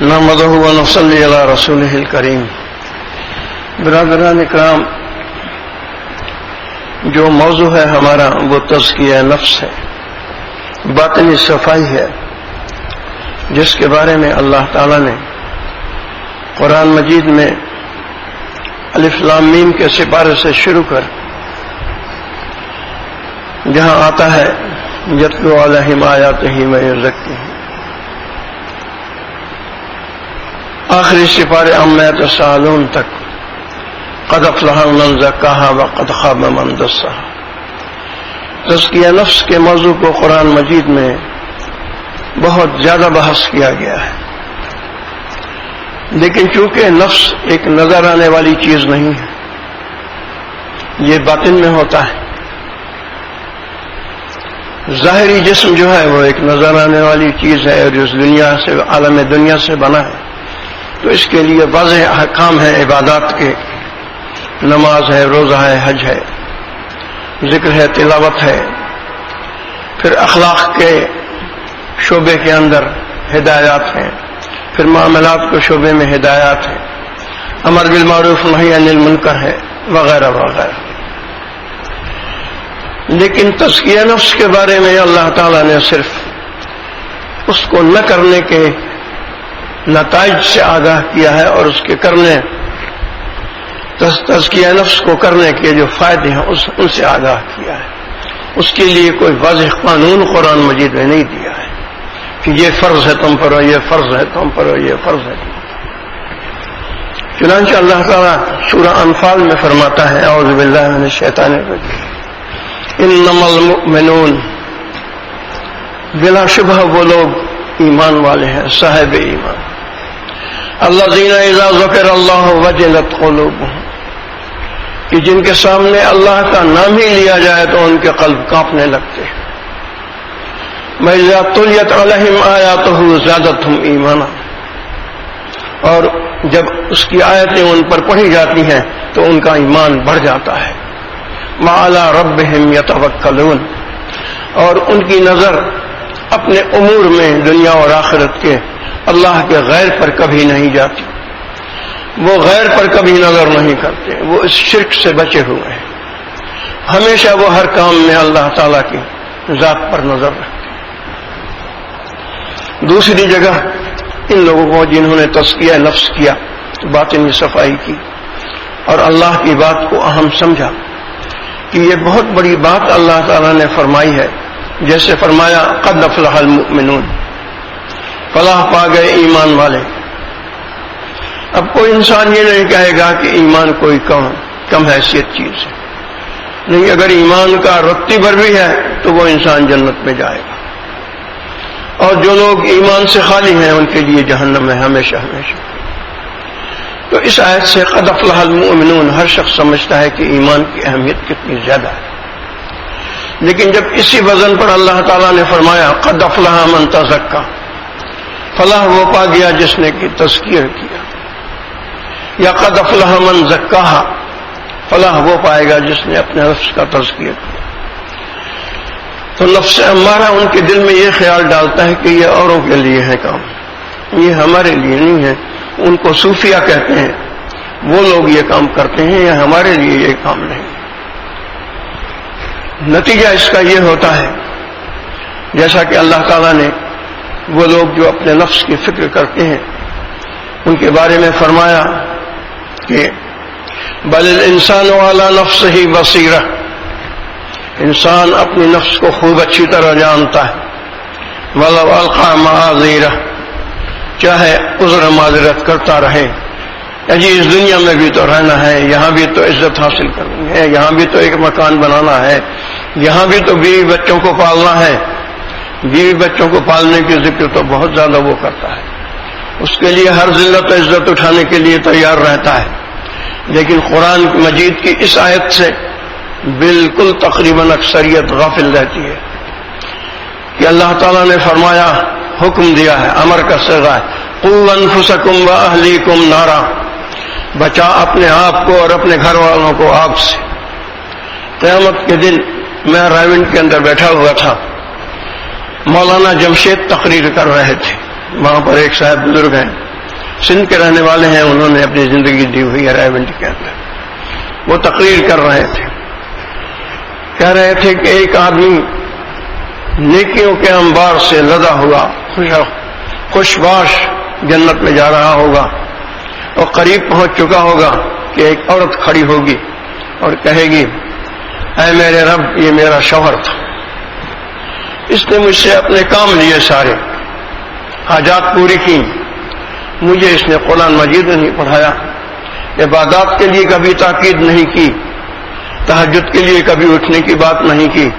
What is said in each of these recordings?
نحمده ونصلی علی رسولہ الکریم۔ برادران اکرام، جو موضوع ہے ہمارا وہ تزکیہ نفس ہے، باطنی صفائی ہے، جس کے بارے میں اللہ تعالی نے قرآن مجید میں الف لام میم کے سپارے سے شروع کر جہاں آتا ہے یتلو علیہم آیاتہ ویزکیہم، آخری سپارے عما یتساءلون تک، قد افلح من زکاہا وقد خاب من دساہا۔ تزکیہ نفس کے موضوع کو قرآن مجید میں بہت زیادہ بحث کیا گیا ہے، لیکن چونکہ نفس ایک نظر آنے والی چیز نہیں ہے، یہ باطن میں ہوتا ہے۔ ظاہری جسم جو ہے وہ ایک نظر آنے والی چیز ہے اور اس دنیا سے، عالم دنیا سے بنا ہے، تو اس کے لیے واضح احکام ہیں عبادات کے، نماز ہے، روزہ ہے، حج ہے، ذکر ہے، تلاوت ہے، پھر اخلاق کے شعبے کے اندر ہدایات ہیں، پھر معاملات کے شعبے میں ہدایات ہیں، امر بالمعروف نہی عن المنکر ہے، وغیرہ وغیرہ۔ لیکن تزکیہ نفس کے بارے میں اللہ تعالیٰ نے صرف اس کو نہ کرنے کے نتائج سے آگاہ کیا ہے، اور اس کے کرنے، تزکیہ نفس کو کرنے کے جو فائدے ہیں ان سے آگاہ کیا ہے۔ اس کے لیے کوئی واضح قانون قرآن مجید میں نہیں دیا ہے کہ یہ فرض ہے تم پر، یہ فرض ہے تم پر، یہ فرض ہے تم پر۔ چنانچہ اللہ تعالیٰ سورہ انفال میں فرماتا ہے، اعوذ باللہ من الشیطان الرجیم، انما المؤمنون، بلا شبہ وہ لوگ ایمان والے ہیں، صاحب ایمان، الذین اذا ذکر اللہ وجلت قلوبہم، کہ جن کے سامنے اللہ کا نام ہی لیا جائے تو ان کے قلب کانپنے لگتے ہیں، وَإِذَا تُلِيَتْ عَلَيْهِمْ آیَاتُهُ زَادَتْهُمْ ایمانا، اور جب اس کی آیتیں ان پر پڑھی جاتی ہیں تو ان کا ایمان بڑھ جاتا ہے، وَعَلَىٰ رَبِّهِمْ يَتَوَكَّلُونَ، اور ان کی نظر اپنے امور میں دنیا اور آخرت کے اللہ کے غیر پر کبھی نہیں جاتی، وہ غیر پر کبھی نظر نہیں کرتے، وہ اس شرک سے بچے ہوئے ہیں، ہمیشہ وہ ہر کام میں اللہ تعالیٰ کی ذات پر نظر رکھتے ہیں۔ دوسری جگہ ان لوگوں کو جنہوں نے تزکیہ نفس کیا، باطنی صفائی کی اور اللہ کی بات کو اہم سمجھا کہ یہ بہت بڑی بات اللہ تعالیٰ نے فرمائی ہے، جیسے فرمایا قد افلح المؤمنون، فلاح پا گئے ایمان والے۔ اب کوئی انسان یہ نہیں کہے گا کہ ایمان کوئی کم حیثیت چیز ہے، نہیں، اگر ایمان کا رتی بھر بھی ہے تو وہ انسان جنت میں جائے گا، اور جو لوگ ایمان سے خالی ہیں ان کے لیے جہنم ہے ہمیشہ ہمیشہ۔ تو اس آیت سے قد افلح المؤمنون، ہر شخص سمجھتا ہے کہ ایمان کی اہمیت کتنی زیادہ ہے، لیکن جب اسی وزن پر اللہ تعالیٰ نے فرمایا قد افلح من تزکا، فلاح وہ پا گیا جس نے کی تزکیہ کیا، یا قد افلح من زکاہا، فلاح وہ پائے گا جس نے اپنے نفس کا تزکیہ کیا۔ تو نفس امارہ ان کے دل میں یہ خیال ڈالتا ہے کہ یہ اوروں کے لیے ہے کام، یہ ہمارے لیے نہیں ہے۔ ان کو صوفیہ کہتے ہیں، وہ لوگ یہ کام کرتے ہیں، یہ ہمارے لیے یہ کام نہیں۔ نتیجہ اس کا یہ ہوتا ہے، جیسا کہ اللہ تعالیٰ نے وہ لوگ جو اپنے نفس کی فکر کرتے ہیں ان کے بارے میں فرمایا کہ بل الانسان علی نفسہ بصیرہ، انسان اپنی نفس کو خوب اچھی طرح جانتا ہے، ولو القی معاذیرہ، چاہے عذر معذرت کرتا رہے، جی اس دنیا میں بھی تو رہنا ہے، یہاں بھی تو عزت حاصل کرنی ہے، یہاں بھی تو ایک مکان بنانا ہے، یہاں بھی تو بیوی بچوں کو پالنا ہے، بیوی بچوں کو پالنے کی ذکر تو بہت زیادہ وہ کرتا ہے، اس کے لیے ہر ذلت و عزت اٹھانے کے لیے تیار رہتا ہے۔ لیکن قرآن مجید کی اس آیت سے بالکل تقریباً اکثریت غافل رہتی ہے کہ اللہ تعالیٰ نے فرمایا، حکم دیا ہے، امر کا صیغہ ہے، قوا انفسکم واہلیکم نارا، بچا اپنے آپ کو اور اپنے گھر والوں کو آگ سے۔ قیامت کے دن میں رائونڈ کے اندر بیٹھا ہوا تھا، مولانا جمشید تقریر کر رہے تھے، وہاں پر ایک صاحب بزرگ ہیں سندھ کے رہنے والے ہیں، انہوں نے اپنی زندگی دی ہوئی ہے راولپنڈی کے اندر. وہ تقریر کر رہے تھے، کہہ رہے تھے کہ ایک آدمی نیکیوں کے انبار سے لدا ہوا خوشباش جنت میں جا رہا ہوگا اور قریب پہنچ چکا ہوگا کہ ایک عورت کھڑی ہوگی اور کہے گی اے میرے رب یہ میرا شوہر تھا، اس نے مجھ سے اپنے کام لیے، سارے حاجات پوری کی، مجھے اس نے قرآن مجید نہیں پڑھایا، عبادات کے لیے کبھی تاکید نہیں کی، تہجد کے لیے کبھی اٹھنے کی بات نہیں کی،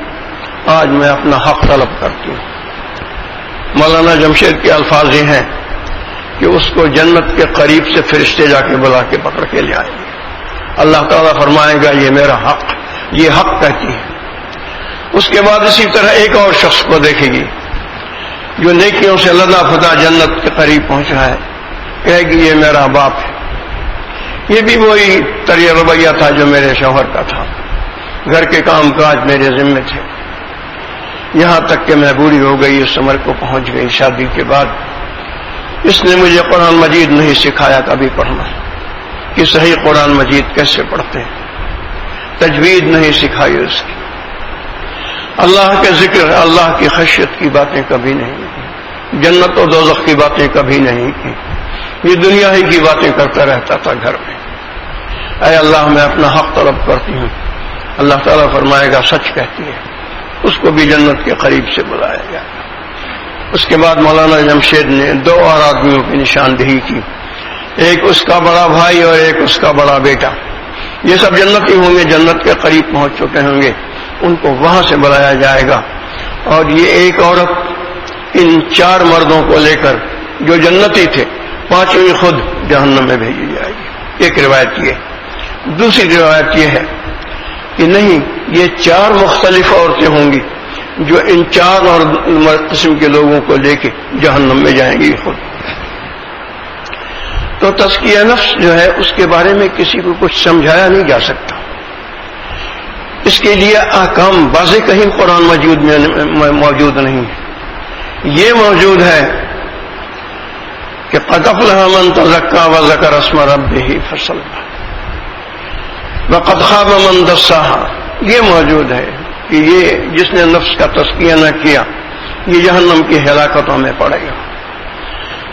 آج میں اپنا حق طلب کرتی ہوں. مولانا جمشید کے الفاظ یہ ہیں کہ اس کو جنت کے قریب سے فرشتے جا کے بلا کے پکڑ کے لے آئیں گے. اللہ تعالیٰ فرمائے گا یہ میرا حق، یہ حق کہتی ہے. اس کے بعد اسی طرح ایک اور شخص کو دیکھے گی جو نیکیوں سے لدا پھدا جنت کے قریب پہنچا ہے، کہے گی یہ میرا باپ ہے، یہ بھی وہی طریقہ رویہ تھا جو میرے شوہر کا تھا، گھر کے کام کاج میرے ذمے تھے، یہاں تک کہ میں بوڑھی ہو گئی، اس عمر کو پہنچ گئی شادی کے بعد، اس نے مجھے قرآن مجید نہیں سکھایا کبھی پڑھنا کہ صحیح قرآن مجید کیسے پڑھتے ہیں، تجوید نہیں سکھائی اس کی، اللہ کے ذکر اللہ کی خشیت کی باتیں کبھی نہیں کی، جنت و دوزخ کی باتیں کبھی نہیں کی، یہ دنیا ہی کی باتیں کرتا رہتا تھا گھر میں. اے اللہ میں اپنا حق طلب کرتی ہوں. اللہ تعالیٰ فرمائے گا سچ کہتی ہے، اس کو بھی جنت کے قریب سے بلایا گیا. اس کے بعد مولانا جمشید نے دو اور آدمیوں کی نشاندہی کی، ایک اس کا بڑا بھائی اور ایک اس کا بڑا بیٹا. یہ سب جنتی ہوں گے، جنت کے قریب پہنچ چکے ہوں گے، ان کو وہاں سے بلایا جائے گا، اور یہ ایک عورت ان چار مردوں کو لے کر جو جنتی تھے، پانچویں خود جہنم میں بھیجی جائے گی. ایک روایت یہ. دوسری روایت یہ ہے کہ نہیں، یہ چار مختلف عورتیں ہوں گی جو ان چار اور قسم کے لوگوں کو لے کے جہنم میں جائیں گی خود. تو تزکیہ نفس جو ہے اس کے بارے میں کسی کو کچھ سمجھایا نہیں جا سکتا. اس کے لیے احکام واضح کہیں قرآن مجید میں موجود نہیں ہے. یہ موجود ہے کہ قد افلح من تزکا وذکر اسم ربہ فصلی وقد خاب من دساہا. یہ موجود ہے کہ یہ جس نے نفس کا تزکیہ نہ کیا یہ جہنم کی ہلاکتوں میں پڑے گا.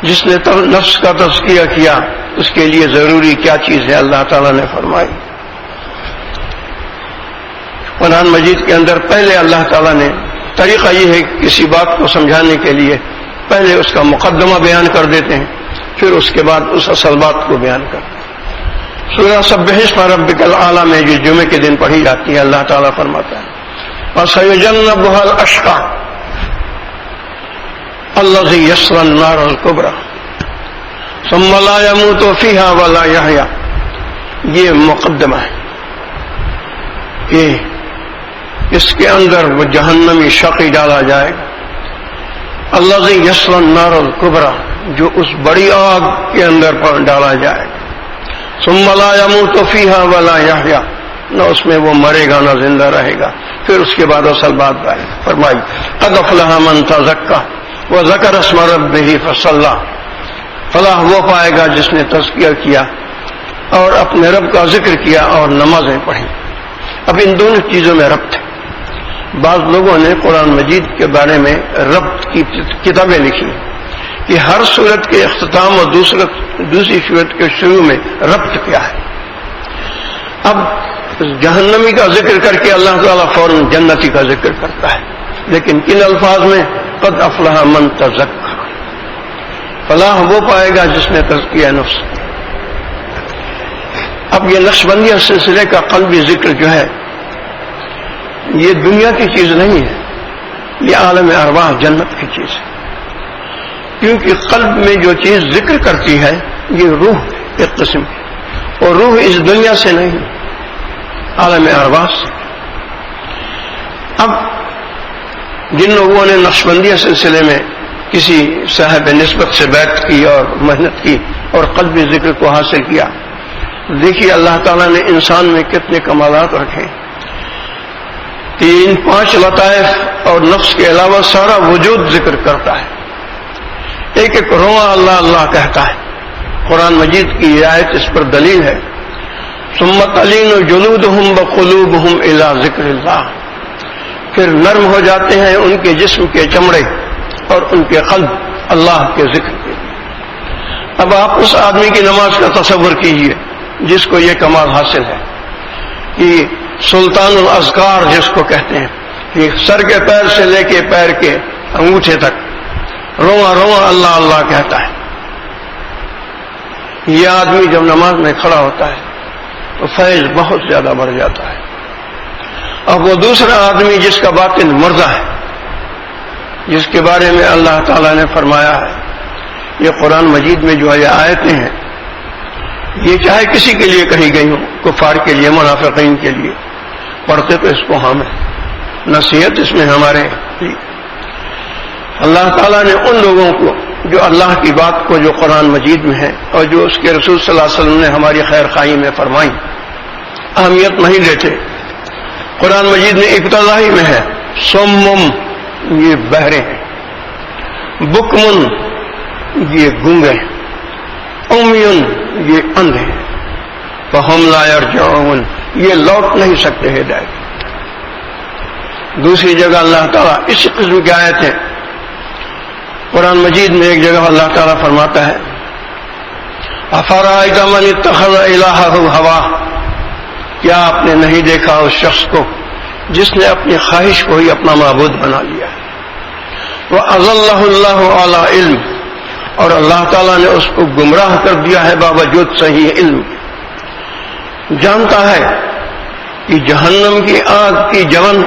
جس نے نفس کا تزکیہ کیا اس کے لیے ضروری کیا چیز ہے اللہ تعالیٰ نے فرمائی. قرآن مجید کے اندر پہلے اللہ تعالیٰ نے طریقہ یہ ہے کہ کسی بات کو سمجھانے کے لیے پہلے اس کا مقدمہ بیان کر دیتے ہیں، پھر اس کے بعد اس اصل بات کو بیان کرتے ہیں. سورہ سبح اسم ربک الاعلی میں جو جمعے کے دن پڑھی جاتی ہے اللہ تعالیٰ فرماتا ہے وَسَيُجَنَّبُهَا الْأَشْقَى الَّذِي يَصْلَى النَّارَ الْكُبْرَى ثُمَّ لَا يَمُوتُ فِيهَا وَلَا يَحْيَا. یہ مقدمہ ہے کہ اس کے اندر وہ جہنمی شقی ڈالا جائے گا، الَّذِي يَصْلَى النَّارَ الْكُبْرَى جو اس بڑی آگ کے اندر ڈالا جائے گا. ثم لا يموت فيها ولا يحيا، نہ اس میں وہ مرے گا نہ زندہ رہے گا. پھر اس کے بعد اصل بات فرمائی قد افلح من تزکا وذکر اسم ربہ فصلی. فلاح وہ پائے گا جس نے تزکیہ کیا اور اپنے رب کا ذکر کیا اور نمازیں پڑھی. اب ان دونوں چیزوں میں ربط ہے. بعض لوگوں نے قرآن مجید کے بارے میں ربط کی کتابیں لکھی کہ ہر صورت کے اختتام اور دوسری صورت کے شروع میں ربط کیا ہے. اب جہنمی کا ذکر کر کے اللہ تعالیٰ فوراً جنتی کا ذکر کرتا ہے، لیکن کن الفاظ میں؟ قد افلح من تزکا. فلاح وہ پائے گا جس نے تزکیہ نفس. اب یہ نقشبندیہ سلسلے کا قلبی ذکر جو ہے یہ دنیا کی چیز نہیں ہے، یہ عالم ارواح جنت کی چیز ہے. کیونکہ قلب میں جو چیز ذکر کرتی ہے یہ روح ایک قسم کی، اور روح اس دنیا سے نہیں، عالم ارواح سے. اب جن لوگوں نے نقشبندیہ سلسلے میں کسی صاحب نسبت سے بیعت کی اور محنت کی اور قلبی ذکر کو حاصل کیا، دیکھیے اللہ تعالیٰ نے انسان میں کتنے کمالات رکھے کہ ان 5 لطائف اور نفس کے علاوہ سارا وجود ذکر کرتا ہے. ایک ایک رواں اللہ اللہ کہتا ہے قرآن مجید کی یہ آیت اس پر دلیل ہے. ثم تلین جلودہم وقلوبہم الی ذکر اللہ، پھر نرم ہو جاتے ہیں ان کے جسم کے چمڑے اور ان کے قلب اللہ کے ذکر کے لیے. اب آپ اس آدمی کی نماز کا تصور کیجئے جس کو یہ کمال حاصل ہے کہ سلطان الاذکار جس کو کہتے ہیں، کہ سر کے پیر سے لے کے پیر کے انگوٹھے تک رواں رواں اللہ اللہ کہتا ہے. یہ آدمی جب نماز میں کھڑا ہوتا ہے تو فیض بہت زیادہ بڑھ جاتا ہے. اب وہ دوسرا آدمی جس کا باطن مردہ ہے، جس کے بارے میں اللہ تعالیٰ نے فرمایا ہے، یہ قرآن مجید میں جو یہ آیتیں ہیں یہ چاہے کسی کے لیے کہی گئی ہوں، کفار کے لیے، منافقین کے لیے، پڑھتے تو اس کو ہم ہے، نصیحت اس میں ہمارے لیے. اللہ تعالیٰ نے ان لوگوں کو جو اللہ کی بات کو جو قرآن مجید میں ہے اور جو اس کے رسول صلی اللہ علیہ وسلم نے ہماری خیر خواہی میں فرمائی اہمیت نہیں دیتے. قرآن مجید میں ابتدائی میں ہے سمم، یہ بہرے ہیں، بکمن، یہ گونگے ہیں، امیون، یہ اندھے ہیں، فہم لا یرجعون، یہ لوٹ نہیں سکتے ہدایت. دوسری جگہ اللہ تعالیٰ اسی قسم کی آیتیں قرآن مجید میں ایک جگہ اللہ تعالیٰ فرماتا ہے افرأیت من اتخذ الہہ ہواہ، کیا آپ نے نہیں دیکھا اس شخص کو جس نے اپنی خواہش کو ہی اپنا معبود بنا لیا ہے. وَأَضَلَّهُ اللَّهُ عَلَىٰ علم، اور اللہ تعالیٰ نے اس کو گمراہ کر دیا ہے باوجود صحیح علم. جانتا ہے کہ جہنم کی آگ کی جون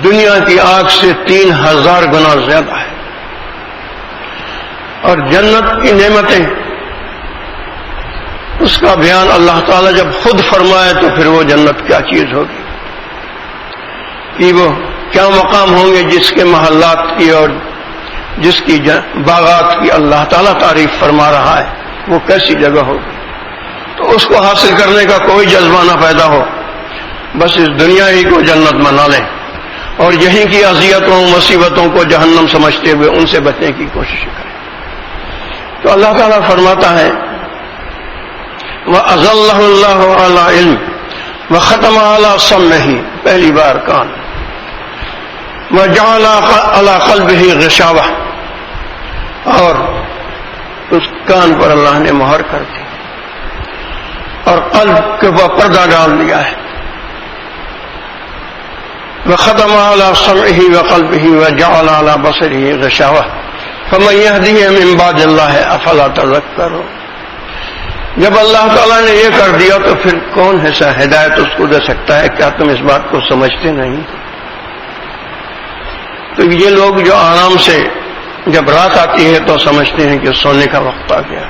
دنیا کی آگ سے 3000 گنا زیادہ ہے، اور جنت کی نعمتیں اس کا بیان اللہ تعالیٰ جب خود فرمائے تو پھر وہ جنت کیا چیز ہوگی، کہ وہ کیا مقام ہوں گے جس کے محلات کی اور جس کی باغات کی اللہ تعالیٰ تعریف فرما رہا ہے، وہ کیسی جگہ ہوگی. تو اس کو حاصل کرنے کا کوئی جذبہ نہ پیدا ہو، بس اس دنیا ہی کو جنت بنا لیں اور یہیں کی اذیتوں مصیبتوں کو جہنم سمجھتے ہوئے ان سے بچنے کی کوشش کریں. تو اللہ تعالیٰ فرماتا ہے وَأَضَلَّهُ اللَّهُ عَلَىٰ عِلْمٍ وَخَتَمَ عَلَىٰ سَمْعِهِ، پہلی بار کان، وَجَعَلَ عَلَىٰ قَلْبِهِ غِشَاوَةً، اور اس کان پر اللہ نے مہر کر دی اور قلب کے اوپر پردہ ڈال دیا ہے. وختم على سمعه وقلبه وجعل على بصره غشاوة فمن يهديه من بعد الله افلا تذكرون. جب اللہ تعالیٰ نے یہ کر دیا تو پھر کون ایسا ہدایت اس کو دے سکتا ہے؟ کیا تم اس بات کو سمجھتے نہیں؟ تو یہ لوگ جو آرام سے جب رات آتی ہے تو سمجھتے ہیں کہ سونے کا وقت آ گیا،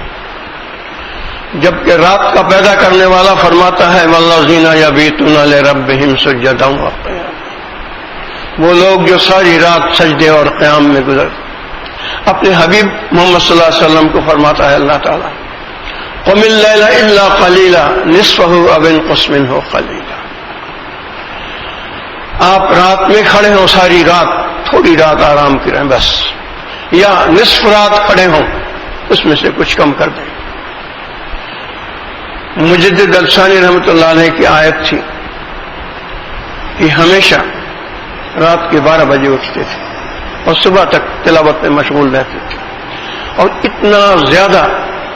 جبکہ رات کا پیدا کرنے والا فرماتا ہے والذین یبیتون لربہم سجدا وقیاما، وہ لوگ جو ساری رات سجدے اور قیام میں گزر. اپنے حبیب محمد صلی اللہ علیہ وسلم کو فرماتا ہے اللہ تعالیٰ قم اللیل الا قلیلا نصفہ او انقص منہ قلیلا، آپ رات میں کھڑے ہوں ساری رات، تھوڑی رات آرام کریں بس، یا نصف رات کھڑے ہوں اس میں سے کچھ کم کر دیں. مجدد الثانی رحمۃ اللہ علیہ کی آیت تھی کہ ہمیشہ رات کے 12 بجے اٹھتے تھے اور صبح تک تلاوت میں مشغول رہتے تھے، اور اتنا زیادہ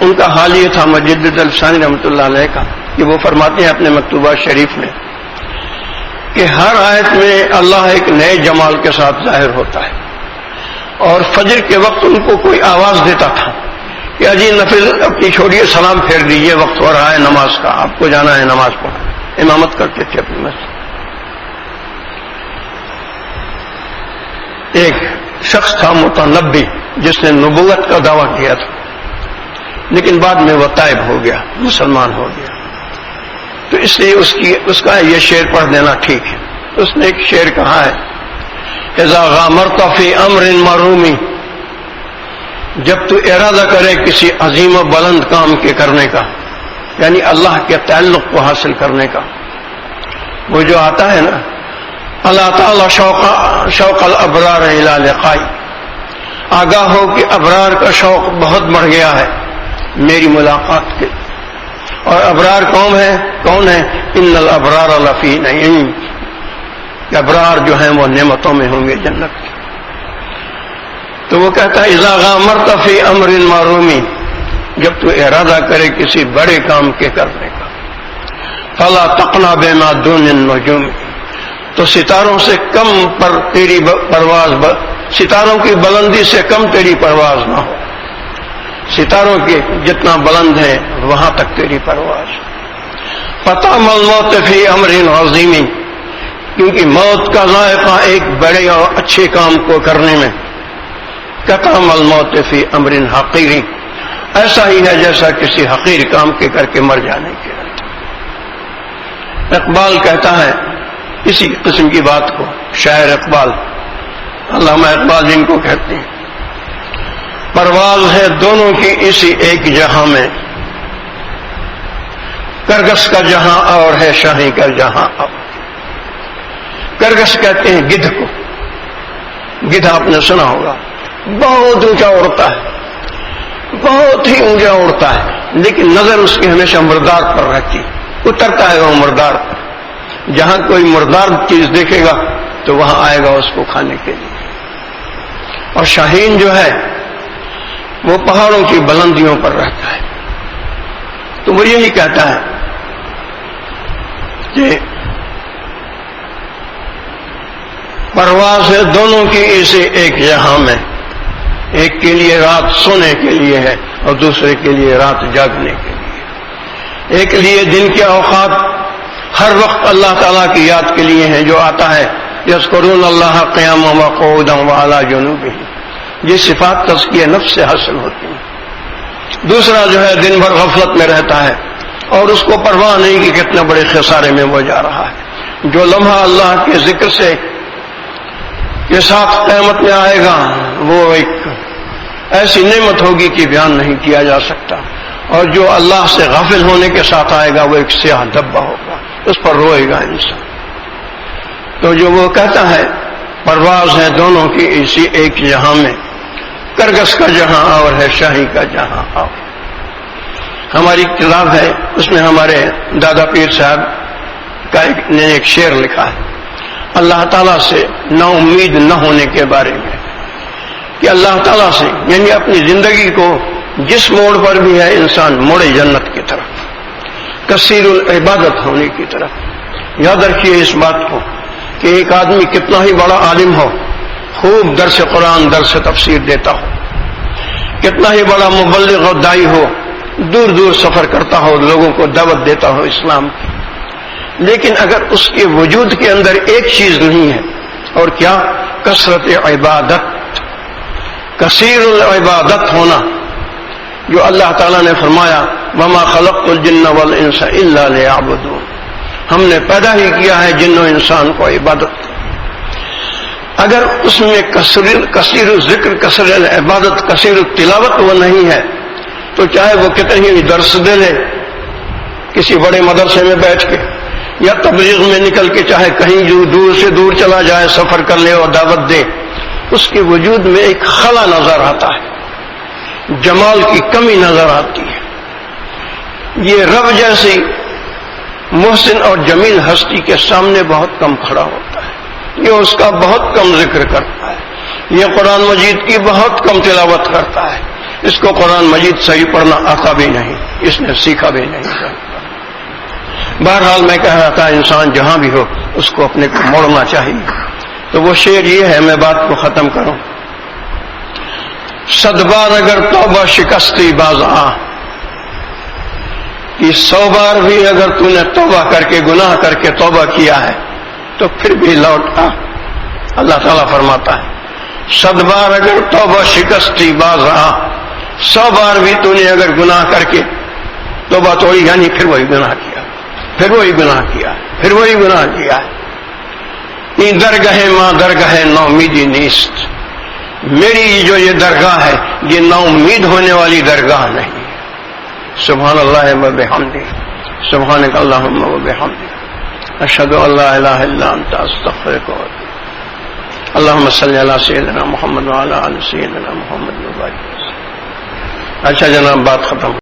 ان کا حال یہ تھا مجدد الثانی رحمۃ اللہ علیہ کا کہ وہ فرماتے ہیں اپنے مکتوبات شریف میں کہ ہر آیت میں اللہ ایک نئے جمال کے ساتھ ظاہر ہوتا ہے. اور فجر کے وقت ان کو کوئی آواز دیتا تھا کہ اجی نفل اپنی چھوڑیے، سلام پھیر دیجیے، وقت ہو رہا ہے نماز کا، آپ کو جانا ہے نماز پڑھنے. امامت کرتے تھے اپنی مسجد. ایک شخص تھا متنبی جس نے نبوت کا دعویٰ کیا تھا، لیکن بعد میں وہ تائب ہو گیا، مسلمان ہو گیا. تو اس لیے اس کا یہ شعر پڑھ دینا ٹھیک ہے. اس نے ایک شعر کہا ہے اذا غامرت فی امر مروم، جب تو ارادہ کرے کسی عظیم و بلند کام کے کرنے کا، یعنی اللہ کے تعلق کو حاصل کرنے کا. وہ جو آتا ہے نا اللہ تعالی شوق الابرار الی لقائی، آگاہ ہو کہ ابرار کا شوق بہت بڑھ گیا ہے میری ملاقات کے. اور ابرار کون ہے؟ ان الابرار لفی نعیم، ابرار جو ہیں وہ نعمتوں میں ہوں گے جنت کی. تو وہ کہتا ہے اذا غامرت فی امر معروم، جب تو ارادہ کرے کسی بڑے کام کے کرنے کا، فلا تقنا بما دون النجوم، تو ستاروں سے کم پر تیری پرواز، ستاروں کی بلندی سے کم تیری پرواز نہ ہو. ستاروں کے جتنا بلند ہے وہاں تک تیری پرواز. فتعمل الموت فی امر عظیم، کیونکہ موت کا ذائقہ ایک بڑے اور اچھے کام کو کرنے میں، کتعمل الموت فی امر حقیر، ایسا ہی ہے جیسا کسی حقیر کام کے کر کے مر جانے کے. اقبال کہتا ہے اسی قسم کی بات کو، شاعر اقبال، علامہ اقبال جن کو کہتے ہیں، پرواز ہے دونوں کی اسی ایک جہاں میں، کرگس کا جہاں اور ہے شاہی کا جہاں. اب کرگس کہتے ہیں گدھ کو. گدھ آپ نے سنا ہوگا، بہت اونچا اڑتا ہے، بہت ہی اونچا اڑتا ہے، لیکن نظر اس کی ہمیشہ مردار پر رہتی ہے. اترتا ہے وہ مردار پر، جہاں کوئی مردار چیز دیکھے گا تو وہاں آئے گا اس کو کھانے کے لیے. اور شاہین جو ہے وہ پہاڑوں کی بلندیوں پر رہتا ہے. تو وہ یہی کہتا ہے کہ پرواز ہے دونوں کی اسے ایک جہاں میں، ایک کے لیے رات سونے کے لیے ہے اور دوسرے کے لیے رات جاگنے کے لیے. ایک لیے دن کے اوقات ہر وقت اللہ تعالیٰ کی یاد کے لیے ہیں، جو آتا ہے یذکرون اللہ قیاما وقعودا وعلی جنوبہم، یہ صفات تزکیہ نفس سے حاصل ہوتی ہیں. دوسرا جو ہے دن بھر غفلت میں رہتا ہے اور اس کو پرواہ نہیں کہ کتنے بڑے خسارے میں وہ جا رہا ہے. جو لمحہ اللہ کے ذکر سے کے ساتھ قیامت میں آئے گا وہ ایک ایسی نعمت ہوگی کہ بیان نہیں کیا جا سکتا، اور جو اللہ سے غافل ہونے کے ساتھ آئے گا وہ ایک سیاہ دبا ہوگا، اس پر روئے گا انسان. تو جو وہ کہتا ہے پرواز ہے دونوں کی اسی ایک جہاں میں، کرگس کا جہاں اور ہے شاہی کا جہاں اور. ہماری کتاب ہے، اس میں ہمارے دادا پیر صاحب کا نے ایک شعر لکھا ہے اللہ تعالیٰ سے نا امید نہ ہونے کے بارے میں، کہ اللہ تعالیٰ سے یعنی اپنی زندگی کو جس موڑ پر بھی ہے انسان موڑے جنت کی طرف، کثیر العبادت ہونے کی طرف. یاد رکھیے اس بات کو کہ ایک آدمی کتنا ہی بڑا عالم ہو، خوب درس قرآن درس تفسیر دیتا ہو، کتنا ہی بڑا مبلغ اور داعی ہو، دور دور سفر کرتا ہو، لوگوں کو دعوت دیتا ہو اسلام کی، لیکن اگر اس کے وجود کے اندر ایک چیز نہیں ہے، اور کیا؟ کثرت عبادت، کثیر العبادت ہونا. جو اللہ تعالیٰ نے فرمایا وما خلقت الجن والانس الا لیعبدون، ہم نے پیدا ہی کیا ہے جن و انسان کو عبادت. اگر اس میں کثیر الذکر، کثیر العبادت، کثیر التلاوت وہ نہیں ہے تو چاہے وہ کتنے ہی درس دے لے کسی بڑے مدرسے میں بیٹھ کے، یا تبلیغ میں نکل کے چاہے کہیں جو دور سے دور چلا جائے سفر کر لے اور دعوت دے، اس کے وجود میں ایک خلا نظر آتا ہے، جمال کی کمی نظر آتی ہے. یہ رب جیسی محسن اور جمیل ہستی کے سامنے بہت کم کھڑا ہوتا ہے، یہ اس کا بہت کم ذکر کرتا ہے، یہ قرآن مجید کی بہت کم تلاوت کرتا ہے، اس کو قرآن مجید صحیح پڑھنا آتا بھی نہیں، اس نے سیکھا بھی نہیں. بہرحال میں کہہ رہا تھا انسان جہاں بھی ہو اس کو اپنے کو موڑنا چاہیے. تو وہ شعر یہ ہے، میں بات کو ختم کروں. 100 بار اگر توبہ شکستی باز آ، کہ 100 بار بھی اگر تو نے توبہ کر کے گناہ کر کے توبہ کیا ہے تو پھر بھی لوٹ آ. اللہ تعالیٰ فرماتا ہے 100 بار اگر توبہ شکستی باز آ، 100 بار بھی تو نے اگر گناہ کر کے توبہ توڑی، یعنی پھر وہی گناہ کیا، پھر وہی گناہ کیا، پھر وہی گناہ کیا ہے. یہ درگاہ ماں درگاہ نا امیدی نیست، میری جو یہ درگاہ ہے یہ نا امید ہونے والی درگاہ نہیں. سبحان اللہ و بحمدہ، سبحانک اللہم و بحمدہ، اشہد ان لا الہ الا انت استغفرک و اتوب الیک. اللہم صلی علی سیدنا محمد وعلی آل سیدنا محمد وبارک. اچھا جناب، بات ختم.